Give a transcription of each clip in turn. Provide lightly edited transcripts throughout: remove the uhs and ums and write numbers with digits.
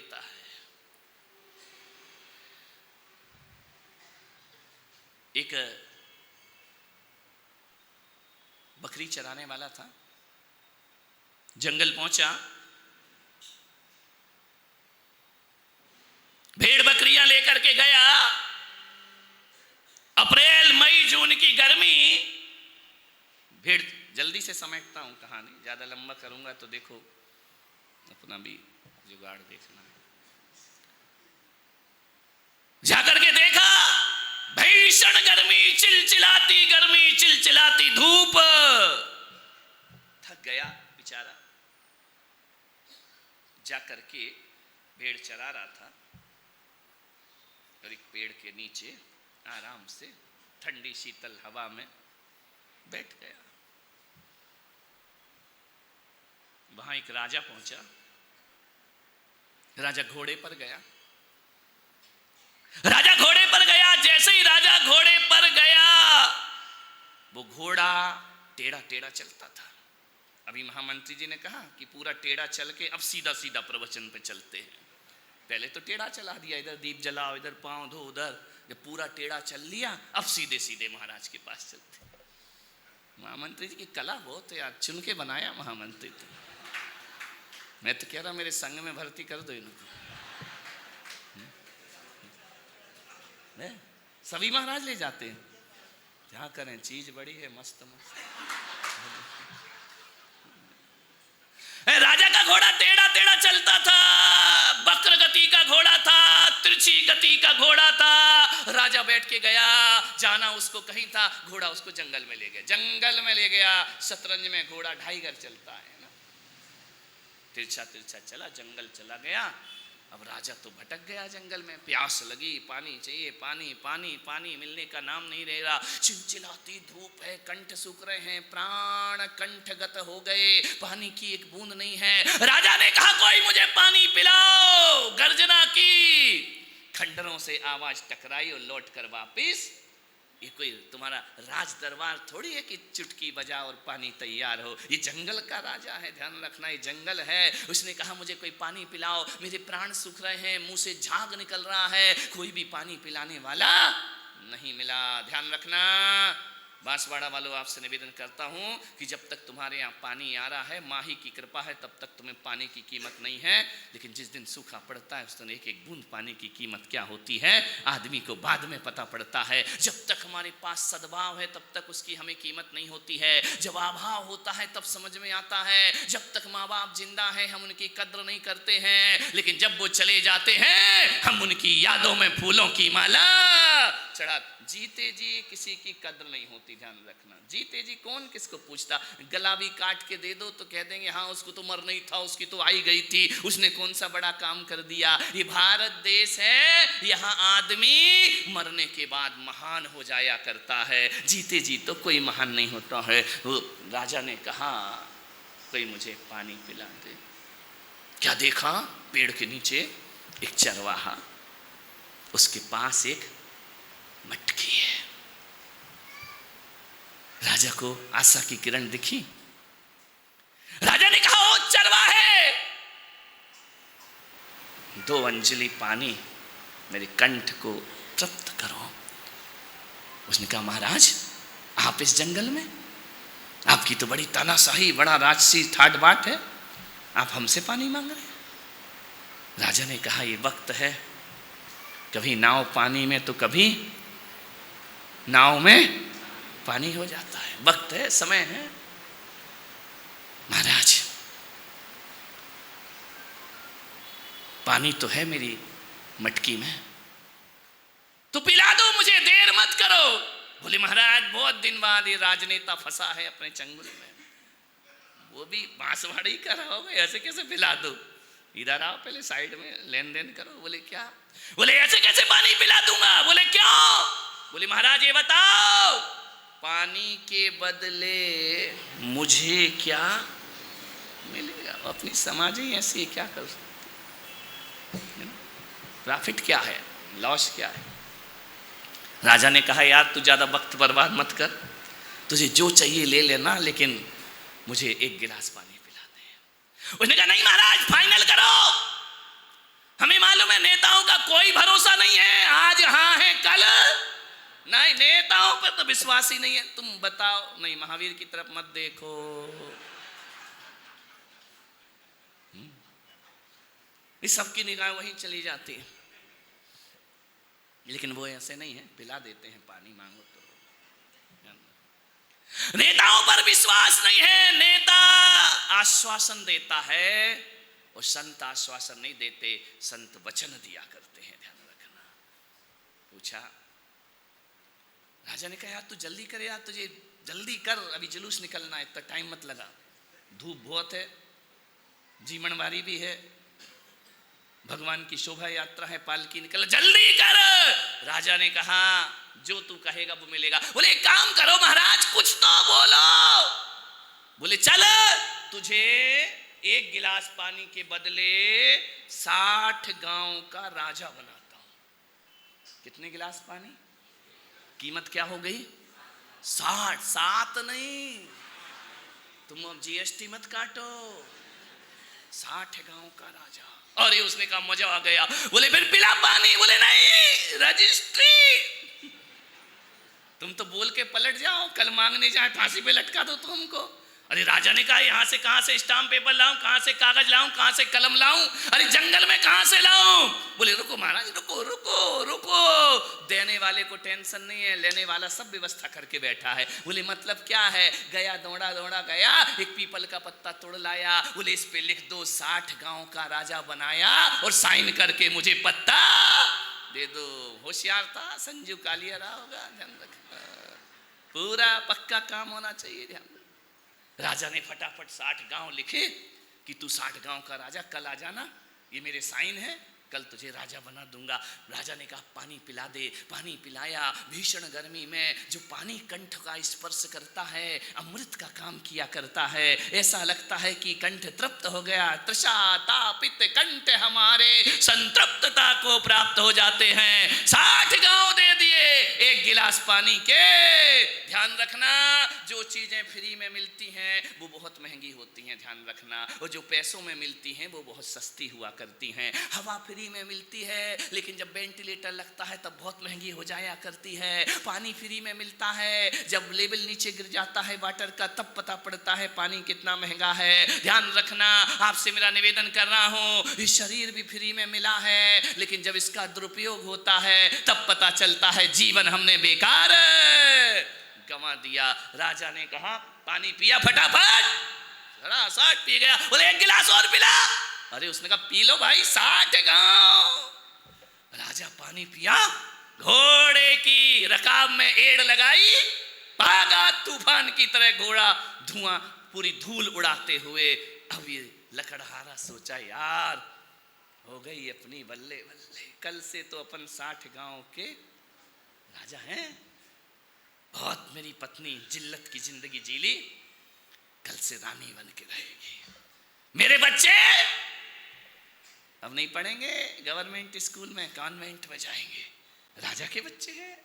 होता है। एक बकरी चराने वाला था, जंगल पहुंचा, भेड़ बकरियां लेकर के गया। अप्रैल मई जून की गर्मी, भेड़ जल्दी से समेटता हूं कहानी, ज्यादा लंबा करूंगा तो देखो अपना भी जुगाड़ देखना है। जाकर के देखा भीषण गर्मी, चिलचिलाती गर्मी, चिलचिलाती धूप, थक गया बेचारा। जाकर के भेड़ चरा रहा था और एक पेड़ के नीचे आराम से ठंडी शीतल हवा में बैठ गया। वहां एक राजा पहुंचा। राजा घोड़े पर गया। राजा घोड़े पर गया। जैसे ही राजा घोड़े पर गया, वो घोड़ा टेढ़ा टेढ़ा चलता था। अभी महामंत्री जी ने कहा कि पूरा टेढ़ा चल के अब सीधा सीधा प्रवचन पे चलते हैं। पहले तो टेढ़ा चला दिया, इधर दीप जलाओ, इधर पांव धो, उधर। जब पूरा टेढ़ा चल लिया, अब सीधे सीधे महाराज के पास चलते। महामंत्री जी की कला बहुत है यार, चुन के बनाया महामंत्री। तो मैं तो कह रहा मेरे संग में भर्ती कर दो इनको। सभी महाराज ले जाते हैं, क्या करें, चीज बड़ी है मस्त मस्त। राजा का घोड़ा टेढ़ा टेढ़ा चलता था, वक्र गति का घोड़ा था, तिरछी गति का घोड़ा था। राजा बैठ के गया, जाना उसको कहीं था, घोड़ा उसको जंगल में ले गया। जंगल में ले गया, शतरंज में घोड़ा ढाई घर चलता है ना, तिरछा तिरछा चला, जंगल चला गया। अब राजा तो भटक गया जंगल में, प्यास लगी, पानी चाहिए, पानी पानी पानी, मिलने का नाम नहीं ले रहा। चिलचिलाती धूप है, कंठ सूख रहे हैं, प्राण कंठगत हो गए, पानी की एक बूंद नहीं है। राजा ने कहा कोई मुझे पानी पिलाओ। गर्जना की, खंडरों से आवाज टकराई और लौट कर वापिस। ये कोई तुम्हारा राज दरबार थोड़ी है कि चुटकी बजा और पानी तैयार हो। ये जंगल का राजा है, ध्यान रखना, ये जंगल है। उसने कहा मुझे कोई पानी पिलाओ, मेरे प्राण सूख रहे हैं, मुंह से झाग निकल रहा है, कोई भी पानी पिलाने वाला नहीं मिला। ध्यान रखना बांसवाड़ा वालों, आपसे निवेदन करता हूं कि जब तक तुम्हारे यहाँ पानी आ रहा है, माही की कृपा है, तब तक तुम्हें पानी की कीमत नहीं है। लेकिन जिस दिन सूखा पड़ता है, उस दिन एक एक बूंद पानी की कीमत क्या होती है आदमी को बाद में पता पड़ता है। जब तक हमारे पास सद्भाव है, तब तक उसकी हमें कीमत नहीं होती है। जब अभाव होता है तब समझ में आता है। जब तक माँ बाप जिंदा है हम उनकी कद्र नहीं करते हैं, लेकिन जब वो चले जाते हैं हम उनकी यादों में फूलों की माला चढ़ा। जीते जी किसी की कद्र नहीं होती, ध्यान रखना। जीते जी कौन किसको पूछता, गला भी काट के दे दो तो कह देंगे हाँ उसको तो मरना ही था, उसकी तो आई गई थी, उसने कौन सा बड़ा काम कर दिया। ये भारत देश है, यहाँ आदमी मरने के बाद महान हो जाया करता है, जीते जी तो कोई महान नहीं होता है। वो राजा ने कहा कोई मुझे पानी पिला दे। क्या देखा, पेड़ के नीचे एक चरवाहा, उसके पास एक मटकी है। राजा को आशा की किरण दिखी। राजा ने कहा ओ चरवाहे, 2 अंजलि पानी मेरे कंठ को तृप्त करो। उसने कहा महाराज आप इस जंगल में, आपकी तो बड़ी तानाशाही, बड़ा राजसी ठाट बाट है, आप हमसे पानी मांग रहे हैं। राजा ने कहा ये वक्त है, कभी नाव पानी में तो कभी नाव में पानी हो जाता है, वक्त है, समय है। महाराज पानी तो है मेरी मटकी में, तो पिला दो मुझे, देर मत करो। बोले महाराज बहुत दिन बाद ये राजनेता फंसा है अपने चंगुल में, वो भी बांसवाड़ी का रहा होगा, ऐसे कैसे पिला दो, इधर आओ पहले साइड में लेन देन करो। बोले क्या? बोले ऐसे कैसे पानी पिला दूंगा। बोले क्यों? बोले महाराज ये बताओ पानी के बदले मुझे क्या मिलेगा। अपनी समाज ही ऐसी है, क्या कर सकते, प्रॉफिट क्या है, लॉस क्या है। राजा ने कहा यार तू ज्यादा वक्त बर्बाद मत कर, तुझे जो चाहिए ले लेना, लेकिन मुझे 1 गिलास पानी पिला दे। उसने कहा नहीं महाराज फाइनल करो, हम में नेताओं का कोई भरोसा नहीं है, आज हाँ है कल नहीं, नेताओं पर तो विश्वास ही नहीं है। तुम बताओ, नहीं महावीर की तरफ मत देखो, इस सबकी निगाह वहीं चली जाती है। लेकिन वो ऐसे नहीं है, पिला देते हैं, पानी मांगो तो। नेताओं पर विश्वास नहीं है, नेता आश्वासन देता है और संत आश्वासन नहीं देते, संत वचन दिया करते हैं, ध्यान रखना। पूछा, राजा ने कहा यार तू जल्दी कर यार, तुझे जल्दी कर, अभी जुलूस निकलना है, इतना टाइम मत लगा, धूप बहुत है, जीवनवारी भी है, भगवान की शोभा यात्रा है, पालकी निकल, जल्दी कर। राजा ने कहा जो तू कहेगा वो मिलेगा। बोले एक काम करो महाराज, कुछ तो बोलो। बोले चल तुझे एक गिलास पानी के बदले 60 गांव का राजा बनाता हूं। कितने गिलास पानी? कीमत क्या हो गई? 60, 7 नहीं, तुम अब जीएसटी मत काटो, 60 गांव का राजा। और ये उसने कहा मजा आ गया। बोले फिर पिला पानी? बोले नहीं, रजिस्ट्री। तुम तो बोल के पलट जाओ, कल मांगने जाए फांसी पे लटका दो तुमको। अरे राजा ने कहा यहाँ से कहाँ से स्टाम्प पेपर लाऊं, कहाँ से कागज लाऊं, कहाँ से कलम लाऊं, अरे जंगल में कहाँ से लाऊं? बोले रुको महाराज, रुको रुको रुको, देने वाले को टेंशन नहीं है, लेने वाला सब व्यवस्था करके बैठा है। बोले मतलब क्या है? गया दौड़ा दौड़ा गया, एक पीपल का पत्ता तोड़ लाया, बोले इस पे लिख दो 60 गांव का राजा बनाया और साइन करके मुझे पत्ता दे दो। होशियार था, संजू कालिया रहा होगा, ध्यान रखना, पूरा पक्का काम होना चाहिए, ध्यान। राजा ने फटाफट 60 गांव लिखे कि तू 60 गांव का राजा, कल आ जाना, ये मेरे साइन है, कल तुझे राजा बना दूंगा। राजा ने कहा पानी पिला दे, पानी पिलाया। भीषण गर्मी में जो पानी कंठ का स्पर्श करता है अमृत का काम किया करता है, ऐसा लगता है कि कंठ तृप्त हो गया। तृषा तापित कंठ हमारे संतृप्तता को प्राप्त हो जाते हैं। 60 गांव दे दिए एक गिलास पानी के। ध्यान रखना, जो चीजें फ्री में मिलती हैं वो बहुत महंगी होती हैं, ध्यान रखना, और जो पैसों में मिलती हैं वो बहुत सस्ती हुआ करती हैं। हवा फ्री में मिलती है, लेकिन जब वेंटिलेटर लगता है तब बहुत महंगी हो जाया करती है। पानी फ्री में मिलता है, जब लेवल नीचे गिर जाता है वाटर का तब पता पड़ता है पानी कितना महंगा है। ध्यान रखना, आपसे मेरा निवेदन कर रहा हूं, इस शरीर भी फ्री में मिला है, लेकिन जब इसका दुरुपयोग होता है तब पता चलता है जीवन हमने बेकार गंवा दिया। राजा ने कहा पानी पिया फटाफट, 60 पी गया। बोले एक गिलास और पिला। अरे उसने कहा पी लो भाई, 60 गांव। राजा पानी पिया, घोड़े की रकाब में एड़ लगाई, भागा तूफान की तरह घोड़ा, धुआं पूरी धूल उड़ाते हुए। अब ये लकड़हारा सोचा यार हो गई अपनी बल्ले बल्ले, कल से तो अपन 60 गांव के राजा हैं। बहुत मेरी पत्नी जिल्लत की जिंदगी जी ली, कल से रानी बन के रहेगी। मेरे बच्चे अब नहीं पढ़ेंगे गवर्नमेंट स्कूल में, कॉन्वेंट में जाएंगे। राजा के बच्चे हैं,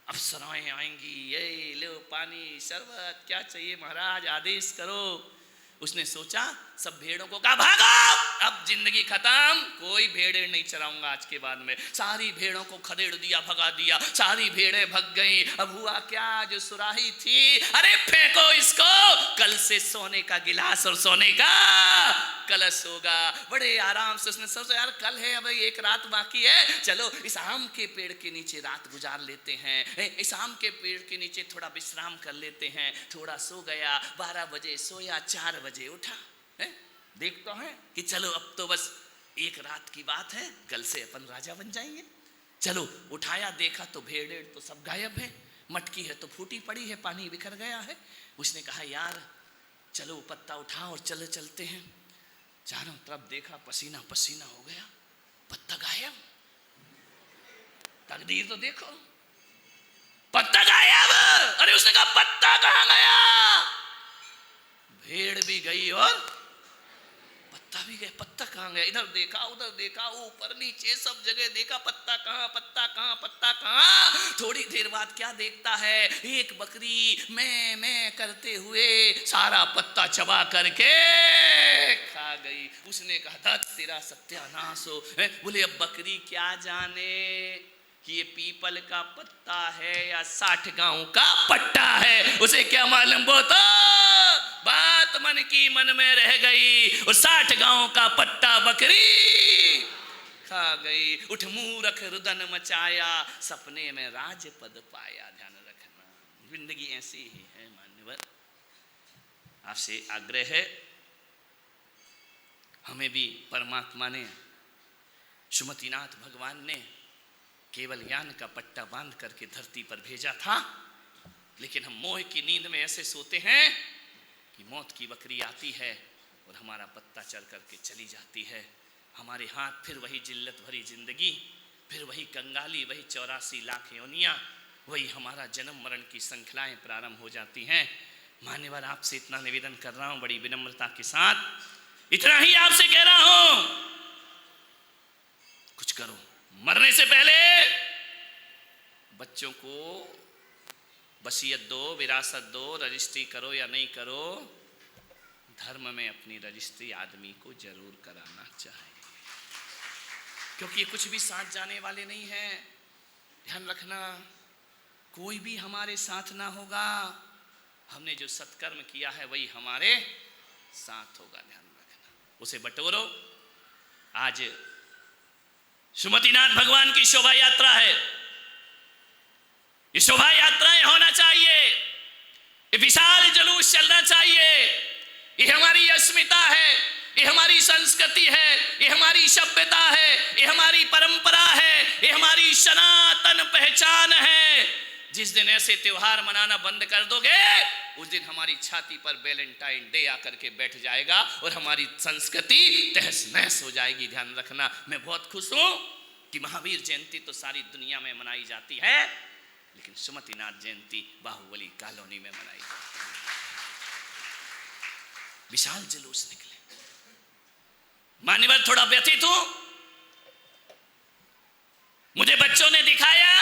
अप्सराएं आएंगी, ये लो पानी शरबत, क्या चाहिए महाराज आदेश करो। उसने सोचा, सब भेड़ों को कहा भागो, अब जिंदगी खत्म, कोई भेड़ें नहीं चराऊंगा आज के बाद में। सारी भेड़ों को खदेड़ दिया, भगा दिया, सारी भेड़ें भग गई। अब हुआ क्या, जो सुराही थी, अरे फेंको इसको, कल से सोने का गिलास और सोने का कलश होगा। बड़े आराम से उसने सोचा यार कल है, अब एक रात बाकी है, चलो इस आम के पेड़ के नीचे रात गुजार लेते हैं, इस आम के पेड़ के नीचे थोड़ा विश्राम कर लेते हैं। थोड़ा सो गया, 12 बजे सोया, 4 बजे उठा। देखते हैं कि चलो अब तो बस एक रात की बात है, कल से अपन राजा बन जाएंगे। चलो उठाया, देखा तो भेड़ तो सब गायब है, मटकी है तो फूटी पड़ी है, पानी बिखर गया है। उसने कहा यार चलो पत्ता उठा और चले चलते हैं। चारों तरफ देखा, पसीना पसीना हो गया, पत्ता गायब। तकदीर तो देखो, पत्ता गायब। अरे उसने कहा पत्ता कहां गया? भेड़ भी गई और पत्ता भी गए, पत्ता कहाँ गया, इधर देखा उधर देखा ऊपर नीचे सब जगह देखा, पत्ता कहाँ पत्ता कहाँ पत्ता कहाँ। थोड़ी देर बाद क्या देखता है, एक बकरी मैं करते हुए सारा पत्ता चबा करके खा गई। उसने कहा धत तेरा सत्यानाश हो। बोले अब बकरी क्या जाने कि ये पीपल का पत्ता है या 60 गांव का पट्टा है, उसे क्या मालूम। वो तो बात मन की मन में रह गई और 60 गांव का पट्टा बकरी खा गई। उठ मूरख रुदन मचाया, सपने में राजपद पाया। ध्यान रखना, जिंदगी ऐसी ही है मान्यवर। आपसे आग्रह है, हमें भी परमात्मा ने, सुमतिनाथ भगवान ने केवल ज्ञान का पट्टा बांध करके धरती पर भेजा था, लेकिन हम मोह की नींद में ऐसे सोते हैं कि मौत की बकरी आती है और हमारा पत्ता चढ़ करके चली जाती है। हमारे हाथ फिर वही जिल्लत भरी जिंदगी, फिर वही कंगाली, वही 84 लाख योनियां, वही हमारा जन्म मरण की श्रृंखलाएं प्रारंभ हो जाती हैं। मान्यवर, आपसे इतना निवेदन कर रहा हूं बड़ी विनम्रता के साथ, इतना ही आपसे कह रहा हूं, कुछ करो। मरने से पहले बच्चों को वसीयत दो, विरासत दो, रजिस्ट्री करो या नहीं करो, धर्म में अपनी रजिस्ट्री आदमी को जरूर कराना चाहिए, क्योंकि ये कुछ भी साथ जाने वाले नहीं हैं। ध्यान रखना, कोई भी हमारे साथ ना होगा, हमने जो सत्कर्म किया है वही हमारे साथ होगा। ध्यान रखना, उसे बटोरो। आज सुमतिनाथ भगवान की शोभा यात्रा है, ये शोभा यात्राएं होना चाहिए, ये विशाल जुलूस चलना चाहिए। ये हमारी अस्मिता है, ये हमारी संस्कृति है, ये हमारी सभ्यता है, ये हमारी परंपरा है, ये हमारी सनातन पहचान है। जिस दिन ऐसे त्योहार मनाना बंद कर दोगे, उस दिन हमारी छाती पर वैलेंटाइन डे आकर के बैठ जाएगा और हमारी संस्कृति तहस नहस हो जाएगी। ध्यान रखना, मैं बहुत खुश हूं कि महावीर जयंती तो सारी दुनिया में मनाई जाती है, लेकिन सुमतिनाथ जयंती बाहुबली कॉलोनी में मनाई जाती है। विशाल जुलूस निकले। मान्यवर, थोड़ा व्यथित हूं, मुझे बच्चों ने दिखाया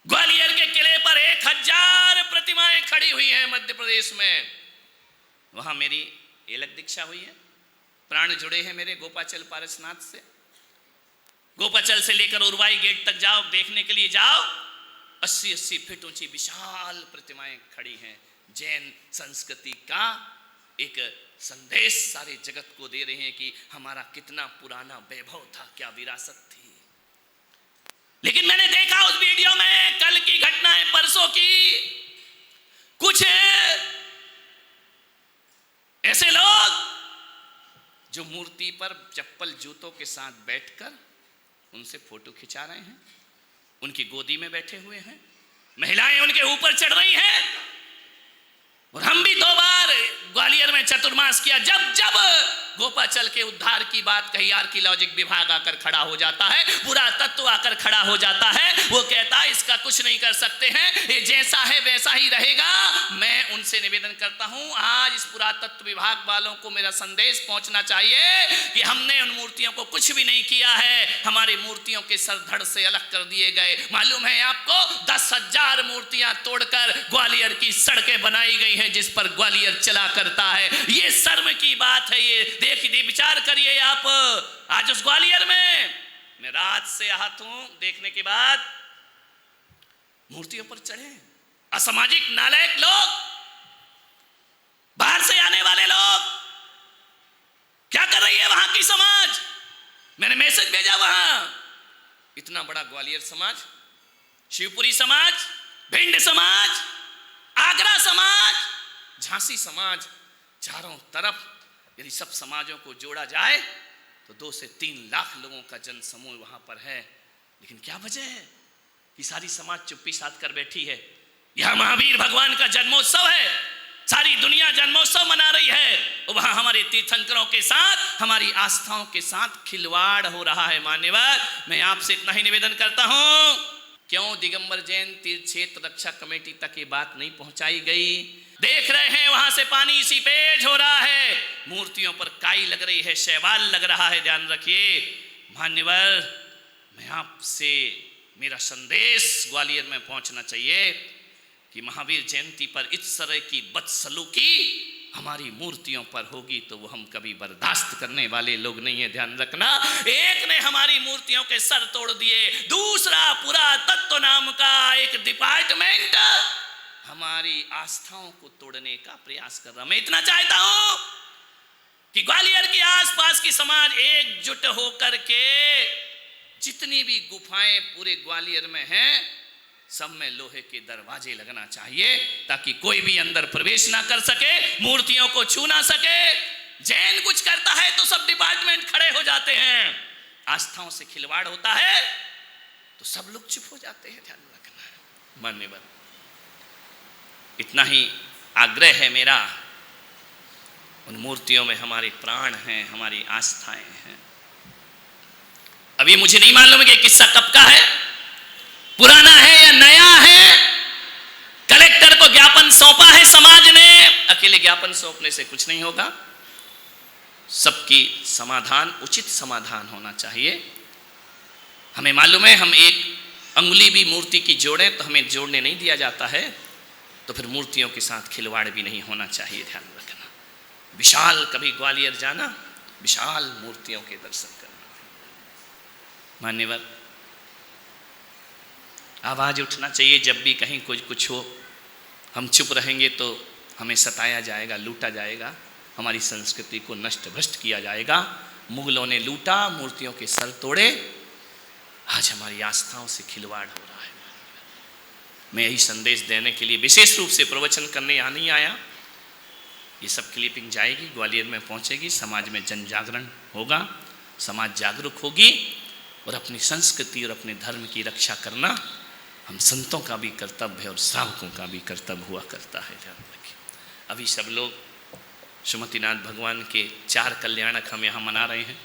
ग्वालियर के किले पर 1000 प्रतिमाएं खड़ी हुई हैं मध्य प्रदेश में। वहां मेरी एलक दीक्षा हुई है, प्राण जुड़े हैं मेरे गोपाचल पारसनाथ से। गोपाचल से लेकर उर्वाई गेट तक जाओ, देखने के लिए जाओ, 80-80 फीट ऊंची विशाल प्रतिमाएं खड़ी हैं। जैन संस्कृति का एक संदेश सारे जगत को दे रहे हैं कि हमारा कितना पुराना वैभव था, क्या विरासत थी। लेकिन मैंने देखा उस वीडियो में, कल की घटनाएं, परसों की, कुछ ऐसे लोग जो मूर्ति पर चप्पल जूतों के साथ बैठकर उनसे फोटो खिंचा रहे हैं, उनकी गोदी में बैठे हुए हैं, महिलाएं उनके ऊपर चढ़ रही हैं। और हम भी 2 बार ग्वालियर में चतुर्मास किया। जब जब गोपाचल के उद्धार की बात कही, आर्कियोलॉजिक विभाग आकर खड़ा हो जाता है, पुरातत्व आकर खड़ा हो जाता है, वो कहता है इसका कुछ नहीं कर सकते हैं, ये जैसा है वैसा ही रहेगा। मैं उनसे निवेदन करता हूं, आज इस पुरातत्व विभाग वालों को मेरा संदेश पहुंचना चाहिए कि हमने उन मूर्तियों को कुछ भी नहीं किया है, हमारी मूर्तियों के सर धड़ से अलग कर दिए गए। मालूम है आपको, 10,000 मूर्तियां तोड़कर ग्वालियर की सड़कें बनाई गई हैं, जिस पर ग्वालियर चला करता है। ये शर्म की बात है। ये देखिए, विचार करिए आप। आज उस ग्वालियर में मैं रात से आहत हूं, देखने के बाद मूर्तियों पर चढ़े असामाजिक नालायक लोग, बाहर से आने वाले लोग। क्या कर रही है वहां की समाज? मैंने मैसेज भेजा, वहां इतना बड़ा ग्वालियर समाज, शिवपुरी समाज, भिंड समाज, आगरा समाज, झांसी समाज, चारों तरफ यदि सब समाजों को जोड़ा जाए तो 2 से 3 लाख लोगों का जन समूह वहां पर है। लेकिन क्या वजह है कि सारी समाज चुप्पी साध कर बैठी है? यह महावीर भगवान का जन्मोत्सव है, सारी दुनिया जन्मोत्सव मना रही है, और वहां हमारे तीर्थंकरों के साथ, हमारी आस्थाओं के साथ खिलवाड़ हो रहा है। मान्यवर, मैं आपसे इतना ही निवेदन करता हूं, क्यों दिगंबर जैन तीर्थ क्षेत्र रक्षा कमेटी तक ये बात नहीं पहुंचाई गई? देख रहे हैं वहां से पानी सीपेज हो रहा है, मूर्तियों पर काई लग रही है, शैवाल लग रहा है। ध्यान रखिए मान्यवर, मैं आपसे मेरा संदेश ग्वालियर में पहुंचना चाहिए कि महावीर जयंती पर इस तरह की बदसलूकी हमारी मूर्तियों पर होगी तो वो हम कभी बर्दाश्त करने वाले लोग नहीं है। ध्यान रखना, एक ने हमारी मूर्तियों के सर तोड़ दिए, दूसरा पुरातत्व नाम का एक डिपार्टमेंट हमारी आस्थाओं को तोड़ने का प्रयास कर रहा। मैं इतना चाहता हूं कि ग्वालियर के आसपास की समाज एकजुट होकर के जितनी भी गुफाएं पूरे ग्वालियर में हैं सब में लोहे के दरवाजे लगना चाहिए ताकि कोई भी अंदर प्रवेश ना कर सके, मूर्तियों को छू ना सके। जैन कुछ करता है तो सब डिपार्टमेंट खड़े हो जाते हैं, आस्थाओं से खिलवाड़ होता है तो सब लोग चुप हो जाते हैं। ध्यान रखना है मान्यवर, इतना ही आग्रह है मेरा, उन मूर्तियों में हमारे प्राण हैं, हमारी आस्थाएं हैं। अभी मुझे नहीं मालूम कि किस्सा कब का है, पुराना है या नया है। कलेक्टर को ज्ञापन सौंपा है समाज ने, अकेले ज्ञापन सौंपने से कुछ नहीं होगा, सबकी समाधान उचित समाधान होना चाहिए। हमें मालूम है हम एक अंगुली भी मूर्ति की जोड़े तो हमें जोड़ने नहीं दिया जाता है, तो फिर मूर्तियों के साथ खिलवाड़ भी नहीं होना चाहिए। ध्यान रखना, विशाल कभी ग्वालियर जाना, विशाल मूर्तियों के दर्शन करना। मान्यवर, आवाज उठना चाहिए जब भी कहीं कुछ हो। हम चुप रहेंगे तो हमें सताया जाएगा, लूटा जाएगा, हमारी संस्कृति को नष्ट भ्रष्ट किया जाएगा। मुगलों ने लूटा, मूर्तियों के सर तोड़े, आज हमारी आस्थाओं से खिलवाड़ हो रहा है। मैं यही संदेश देने के लिए विशेष रूप से प्रवचन करने यहाँ नहीं आया। ये सब क्लिपिंग जाएगी, ग्वालियर में पहुँचेगी, समाज में जन जागरण होगा, समाज जागरूक होगी और अपनी संस्कृति और अपने धर्म की रक्षा करना हम संतों का भी कर्तव्य है और श्रावकों का भी कर्तव्य हुआ करता है। ध्यान रखिए, अभी सब लोग सुमतिनाथ भगवान के 4 कल्याणक हम यहाँ मना रहे हैं।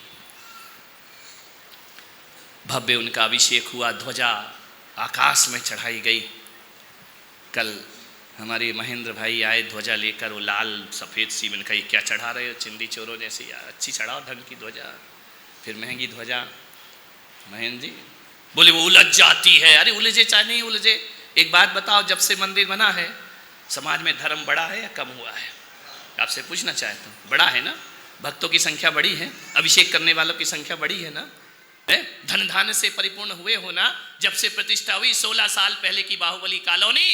भव्य उनका अभिषेक हुआ, ध्वजा आकाश में चढ़ाई गई। कल हमारे महेंद्र भाई आए ध्वजा लेकर, वो लाल सफ़ेद सी, मैंने कहा क्या चढ़ा रहे हो, चिंदी चोरों जैसे, यार अच्छी चढ़ाओ ढंग की ध्वजा, फिर महंगी ध्वजा। महेंद्र जी बोले वो उलझ जाती है। अरे उलझे चाहे नहीं उलझे, एक बात बताओ, जब से मंदिर बना है समाज में धर्म बढ़ा है या कम हुआ है? आपसे पूछना चाहता हूँ, बड़ा है ना, भक्तों की संख्या बढ़ी है, अभिषेक करने वालों की संख्या बढ़ी है ना, धन धान्य से परिपूर्ण हुए हो ना। जब से प्रतिष्ठा हुई 16 साल पहले की बाहुबली कॉलोनी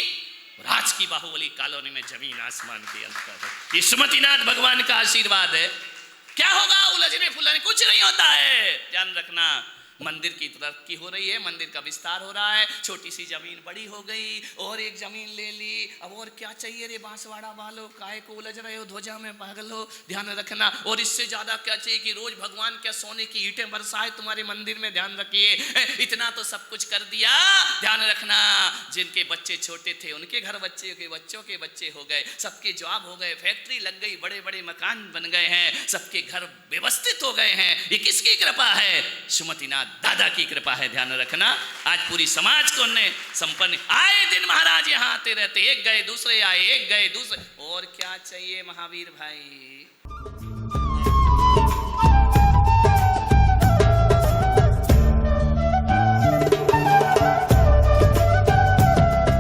और आज की बाहुबली कॉलोनी में जमीन आसमान के अंतर है। ये सुमतिनाथ भगवान का आशीर्वाद है। क्या होगा उलझने फुलझने, कुछ नहीं होता है। ध्यान रखना, मंदिर की तरक्की हो रही है, मंदिर का विस्तार हो रहा है, छोटी सी जमीन बड़ी हो गई और एक जमीन ले ली, अब और क्या चाहिए रे बांसवाड़ा वालों, काहे को उलझ रहे हो, ध्वजा में पागल हो। ध्यान रखना, और इससे ज्यादा क्या चाहिए कि रोज भगवान क्या सोने की ईंटें बरसाए तुम्हारे मंदिर में। ध्यान रखिए, इतना तो सब कुछ कर दिया। ध्यान रखना, जिनके बच्चे छोटे थे उनके घर बच्चे के बच्चों के बच्चे हो गए, सबके जॉब हो गए, फैक्ट्री लग गई, बड़े बड़े मकान बन गए हैं, सबके घर व्यवस्थित हो गए हैं। ये किसकी कृपा है? सुमतिनाथ दादा की कृपा है। ध्यान रखना, आज पूरी समाज को उन्हें संपन्न, आए दिन महाराज यहाँ आते रहते, एक गए दूसरे आए, एक गए दूसरे, और क्या चाहिए महावीर भाई।